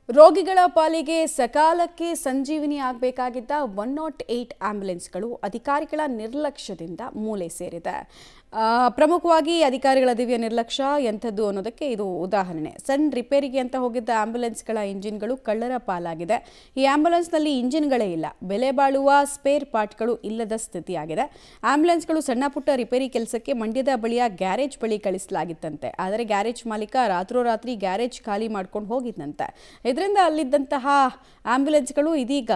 ರೋಗಿಗಳ ಪಾಲಿಗೆ ಸಕಾಲಕ್ಕೆ ಸಂಜೀವಿನಿ ಆಗಬೇಕಾಗಿದ್ದ 108 ಆಂಬ್ಯುಲೆನ್ಸ್ಗಳು ಅಧಿಕಾರಿಗಳ ನಿರ್ಲಕ್ಷ್ಯದಿಂದ ಮೂಲೆ ಸೇರಿದೆ. ಪ್ರಮುಖವಾಗಿ ಅಧಿಕಾರಿಗಳ ದಿವ್ಯ ನಿರ್ಲಕ್ಷ್ಯ ಎಂಥದ್ದು ಅನ್ನೋದಕ್ಕೆ ಇದು ಉದಾಹರಣೆ. ಸಣ್ಣ ರಿಪೇರಿಗೆ ಅಂತ ಹೋಗಿದ್ದ ಆಂಬ್ಯುಲೆನ್ಸ್ಗಳ ಇಂಜಿನ್ಗಳು ಕಳ್ಳರ ಪಾಲಾಗಿದೆ. ಈ ಆಂಬ್ಯುಲೆನ್ಸ್ನಲ್ಲಿ ಇಂಜಿನ್ಗಳೇ ಇಲ್ಲ, ಬೆಲೆ ಬಾಳುವ ಸ್ಪೇರ್ ಪಾರ್ಟ್ಗಳು ಇಲ್ಲದ ಸ್ಥಿತಿಯಾಗಿದೆ. ಆಂಬ್ಯುಲೆನ್ಸ್ಗಳು ಸಣ್ಣ ಪುಟ್ಟ ರಿಪೇರಿ ಕೆಲಸಕ್ಕೆ ಮಂಡ್ಯದ ಬಳಿಯ ಗ್ಯಾರೇಜ್ ಬಳಿ ಕಳಿಸಲಾಗಿತ್ತಂತೆ. ಆದರೆ ಗ್ಯಾರೇಜ್ ಮಾಲೀಕ ರಾತ್ರೋರಾತ್ರಿ ಗ್ಯಾರೇಜ್ ಖಾಲಿ ಮಾಡ್ಕೊಂಡು ಹೋಗಿದ್ದಂತೆ. ಇದರಿಂದ ಅಲ್ಲಿದ್ದಂತಹ ಆಂಬ್ಯುಲೆನ್ಸ್ಗಳು ಇದೀಗ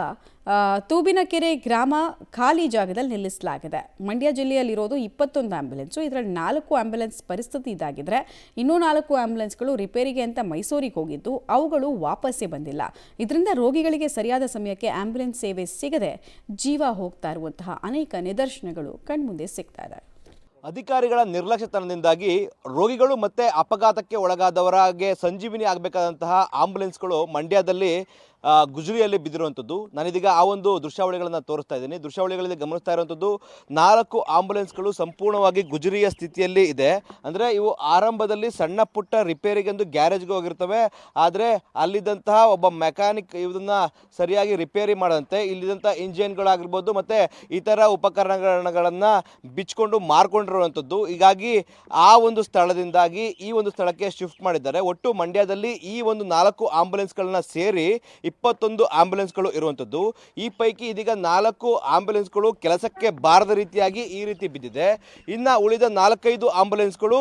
ತೂಬಿನಕೆರೆ ಗ್ರಾಮ ಖಾಲಿ ಜಾಗದಲ್ಲಿ ನಿಲ್ಲಿಸಲಾಗಿದೆ. ಮಂಡ್ಯ ಜಿಲ್ಲೆಯಲ್ಲಿರೋದು 21 ಆಂಬ್ಯುಲೆನ್ಸು. ಇದರಲ್ಲಿ 4 ಆಂಬ್ಯುಲೆನ್ಸ್ ಪರಿಸ್ಥಿತಿ ಇದಾಗಿದ್ರೆ ಇನ್ನೂ 4 ಆಂಬ್ಯುಲೆನ್ಸ್ಗಳು ರಿಪೇರಿಗೆ ಅಂತ ಮೈಸೂರಿಗೆ ಹೋಗಿದ್ದು ಅವುಗಳು ವಾಪಸ್ಸೇ ಬಂದಿಲ್ಲ. ಇದರಿಂದ ರೋಗಿಗಳಿಗೆ ಸರಿಯಾದ ಸಮಯಕ್ಕೆ ಆಂಬ್ಯುಲೆನ್ಸ್ ಸೇವೆ ಸಿಗದೆ ಜೀವ ಹೋಗ್ತಾ ಇರುವಂತಹ ಅನೇಕ ನಿದರ್ಶನಗಳು ಕಣ್ಮುಂದೆ ಸಿಗ್ತಾ ಇದೆ. ಅಧಿಕಾರಿಗಳ ನಿರ್ಲಕ್ಷ್ಯತನದಿಂದಾಗಿ ರೋಗಿಗಳು ಮತ್ತು ಅಪಘಾತಕ್ಕೆ ಒಳಗಾದವರಿಗೆ ಸಂಜೀವಿನಿ ಆಗಬೇಕಾದಂತಹ ಆಂಬುಲೆನ್ಸ್ಗಳು ಮಂಡ್ಯದಲ್ಲಿ ಗುಜರಿಯಲ್ಲಿ ಬಿದ್ದಿರುವಂಥದ್ದು. ನಾನಿದೀಗ ಆ ಒಂದು ದೃಶ್ಯಾವಳಿಗಳನ್ನು ತೋರಿಸ್ತಾ ಇದ್ದೀನಿ. ದೃಶ್ಯಾವಳಿಗಳಲ್ಲಿ ಗಮನಿಸ್ತಾ ಇರುವಂಥದ್ದು 4 ಆಂಬುಲೆನ್ಸ್ಗಳು ಸಂಪೂರ್ಣವಾಗಿ ಗುಜರಿಯ ಸ್ಥಿತಿಯಲ್ಲಿ ಇದೆ. ಅಂದರೆ ಇವು ಆರಂಭದಲ್ಲಿ ಸಣ್ಣ ಪುಟ್ಟ ರಿಪೇರಿಗೆಂದು ಗ್ಯಾರೇಜ್ಗೆ ಹೋಗಿರ್ತವೆ. ಆದರೆ ಅಲ್ಲಿದ್ದಂತಹ ಒಬ್ಬ ಮೆಕ್ಯಾನಿಕ್ ಇದನ್ನು ಸರಿಯಾಗಿ ರಿಪೇರಿ ಮಾಡದಂತೆ ಇಲ್ಲಿದ್ದಂಥ ಇಂಜಿನ್ಗಳಾಗಿರ್ಬೋದು ಮತ್ತು ಇತರ ಉಪಕರಣಗಳನ್ನು ಬಿಚ್ಕೊಂಡು ಮಾರ್ಕೊಂಡಿರುವಂಥದ್ದು. ಹೀಗಾಗಿ ಆ ಒಂದು ಸ್ಥಳದಿಂದಾಗಿ ಈ ಒಂದು ಸ್ಥಳಕ್ಕೆ ಶಿಫ್ಟ್ ಮಾಡಿದ್ದಾರೆ. ಒಟ್ಟು ಮಂಡ್ಯದಲ್ಲಿ ಈ ಒಂದು 4 ಆಂಬುಲೆನ್ಸ್ಗಳನ್ನ ಸೇರಿ 21 ಆಂಬ್ಯುಲೆನ್ಸ್ಗಳು ಇರುವಂಥದ್ದು. ಈ ಪೈಕಿ ಇದೀಗ 4 ಆಂಬ್ಯುಲೆನ್ಸ್ಗಳು ಕೆಲಸಕ್ಕೆ ಬಾರದ ರೀತಿಯಾಗಿ ಈ ರೀತಿ ಬಿದ್ದಿದೆ. ಇನ್ನು ಉಳಿದ 4-5 ಆಂಬ್ಯುಲೆನ್ಸ್ಗಳು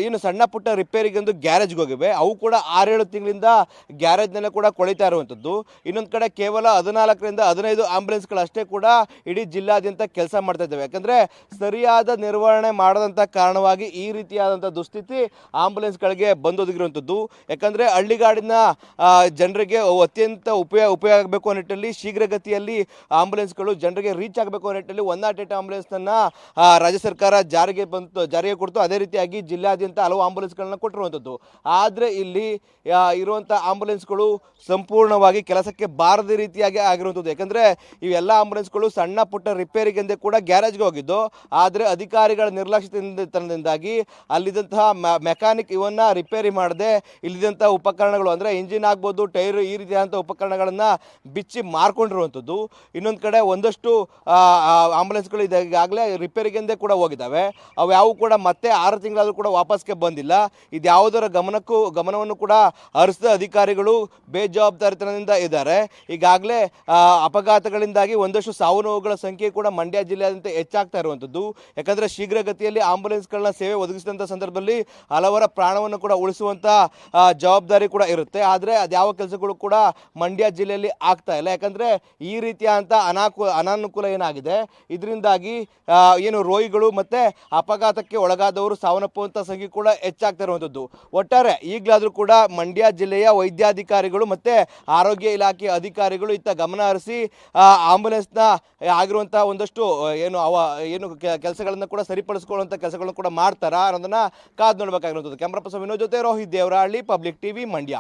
ಏನು ಸಣ್ಣ ಪುಟ್ಟ ರಿಪೇರಿಗೆಂದು ಗ್ಯಾರೇಜ್ಗೆ ಹೋಗಿವೆ. ಅವು ಕೂಡ 6-7 ತಿಂಗಳಿಂದ ಗ್ಯಾರೇಜ್ನಲ್ಲೇ ಕೂಡ ಕೊಳಿತಾ ಇರುವಂಥದ್ದು. ಇನ್ನೊಂದು ಕಡೆ ಕೇವಲ 14ರಿಂದ 15 ಆಂಬ್ಯುಲೆನ್ಸ್ಗಳು ಅಷ್ಟೇ ಕೂಡ ಇಡೀ ಜಿಲ್ಲಾದ್ಯಂತ ಕೆಲಸ ಮಾಡ್ತಾ ಇದ್ದಾವೆ. ಯಾಕಂದರೆ ಸರಿಯಾದ ನಿರ್ವಹಣೆ ಮಾಡದಂಥ ಕಾರಣವಾಗಿ ಈ ರೀತಿಯಾದಂಥ ದುಸ್ಥಿತಿ ಆಂಬ್ಯುಲೆನ್ಸ್ಗಳಿಗೆ ಬಂದೊದಗಿರುವಂಥದ್ದು. ಯಾಕಂದರೆ ಹಳ್ಳಿಗಾಡಿನ ಜನರಿಗೆ ಅತ್ಯಂತ ಉಪಯೋಗ ಆಗಬೇಕು ಅನ್ನೋ ನಿಟ್ಟಿನಲ್ಲಿ ಶೀಘ್ರಗತಿಯಲ್ಲಿ ಆಂಬುಲೆನ್ಸ್ಗಳು ಜನರಿಗೆ ರೀಚ್ ಆಗಬೇಕು ಅನ್ನೋ ನಿಟ್ಟಿನಲ್ಲಿ 108 ಆಂಬುಲೆನ್ಸ್ನ ರಾಜ್ಯ ಸರ್ಕಾರ ಜಾರಿಗೆ ಕೊಡ್ತು. ಅದೇ ರೀತಿಯಾಗಿ ಜಿಲ್ಲಾದ್ಯಂತ ಹಲವು ಆಂಬುಲೆನ್ಸ್ಗಳನ್ನ ಕೊಟ್ಟಿರುವಂಥದ್ದು. ಆದರೆ ಇಲ್ಲಿ ಇರುವಂಥ ಆಂಬುಲೆನ್ಸ್ಗಳು ಸಂಪೂರ್ಣವಾಗಿ ಕೆಲಸಕ್ಕೆ ಬಾರದ ರೀತಿಯಾಗಿ ಆಗಿರುವಂಥದ್ದು. ಯಾಕಂದರೆ ಇವೆಲ್ಲ ಆಂಬುಲೆನ್ಸ್ಗಳು ಸಣ್ಣ ಪುಟ್ಟ ರಿಪೇರಿಗೆಂದೇ ಕೂಡ ಗ್ಯಾರೇಜ್ಗೆ ಹೋಗಿದ್ದು. ಆದರೆ ಅಧಿಕಾರಿಗಳ ನಿರ್ಲಕ್ಷ್ಯದಿಂದಾಗಿ ಅಲ್ಲಿದ್ದಂತಹ ಮೆಕ್ಯಾನಿಕ್ ಇವನ್ನ ರಿಪೇರಿ ಮಾಡದೆ ಇಲ್ಲಿದ್ದಂಥ ಉಪಕರಣಗಳು ಅಂದರೆ ಇಂಜಿನ್ ಆಗ್ಬೋದು, ಟೈರು, ಈ ರೀತಿಯಾದಂಥ ಉಪಕರಣಗಳನ್ನು ಬಿಚ್ಚಿ ಮಾರ್ಕೊಂಡಿರುವಂಥದ್ದು. ಇನ್ನೊಂದು ಕಡೆ ಒಂದಷ್ಟು ಆಂಬುಲೆನ್ಸ್ಗಳು ಈಗಾಗಲೇ ರಿಪೇರಿಗೆಂದೇ ಕೂಡ ಹೋಗಿದ್ದಾವೆ. ಅವು ಯಾವ ಕೂಡ ಮತ್ತೆ 6 ತಿಂಗಳಾದರೂ ಕೂಡ ವಾಪಸ್ಗೆ ಬಂದಿಲ್ಲ. ಇದು ಯಾವುದರ ಗಮನವನ್ನು ಕೂಡ ಹರಿಸಿದ ಅಧಿಕಾರಿಗಳು ಬೇಜವಾಬ್ದಾರಿತನದಿಂದ ಇದ್ದಾರೆ. ಈಗಾಗಲೇ ಅಪಘಾತಗಳಿಂದಾಗಿ ಒಂದಷ್ಟು ಸಾವು ನೋವುಗಳ ಸಂಖ್ಯೆ ಕೂಡ ಮಂಡ್ಯ ಜಿಲ್ಲೆಯಾದ್ಯಂತ ಹೆಚ್ಚಾಗ್ತಾ ಇರುವಂಥದ್ದು. ಯಾಕಂದರೆ ಶೀಘ್ರಗತಿಯಲ್ಲಿ ಆಂಬುಲೆನ್ಸ್ಗಳನ್ನ ಸೇವೆ ಒದಗಿಸಿದಂಥ ಸಂದರ್ಭದಲ್ಲಿ ಹಲವರ ಪ್ರಾಣವನ್ನು ಕೂಡ ಉಳಿಸುವಂಥ ಜವಾಬ್ದಾರಿ ಕೂಡ ಇರುತ್ತೆ. ಆದರೆ ಅದ್ಯಾವ ಕೆಲಸಗಳು ಕೂಡ ಮಂಡ್ಯ ಜಿಲ್ಲೆಯಲ್ಲಿ ಆಗ್ತಾ ಇಲ್ಲ. ಯಾಕಂದರೆ ಈ ರೀತಿಯಾದಂಥ ಅನಾನುಕೂಲ ಏನಾಗಿದೆ, ಇದರಿಂದಾಗಿ ಏನು ರೋಗಿಗಳು ಮತ್ತು ಅಪಘಾತಕ್ಕೆ ಒಳಗಾದವರು ಸಾವನ್ನಪ್ಪುವಂಥ ಸಂಖ್ಯೆ ಕೂಡ ಹೆಚ್ಚಾಗ್ತಾ ಇರುವಂಥದ್ದು. ಒಟ್ಟಾರೆ ಈಗಲಾದರೂ ಕೂಡ ಮಂಡ್ಯ ಜಿಲ್ಲೆಯ ವೈದ್ಯಾಧಿಕಾರಿಗಳು ಮತ್ತು ಆರೋಗ್ಯ ಇಲಾಖೆ ಅಧಿಕಾರಿಗಳು ಇತ್ತ ಗಮನ ಹರಿಸಿ ಆಂಬುಲೆನ್ಸ್ನ ಆಗಿರುವಂಥ ಒಂದಷ್ಟು ಕೆಲಸಗಳನ್ನು ಕೂಡ ಸರಿಪಡಿಸ್ಕೊಳ್ಳುವಂಥ ಕೆಲಸಗಳನ್ನು ಕೂಡ ಮಾಡ್ತಾರಾ ಅನ್ನೋದನ್ನು ಕಾದು ನೋಡಬೇಕಾಗಿರುವಂಥದ್ದು. ಕ್ಯಾಮ್ರಾ ಪರ್ಸನ್ ವಿನೋದ್ ಜೊತೆ ರೋಹಿತ್ ದೇವರಹಳ್ಳಿ, ಪಬ್ಲಿಕ್ ಟಿವಿ, ಮಂಡ್ಯ.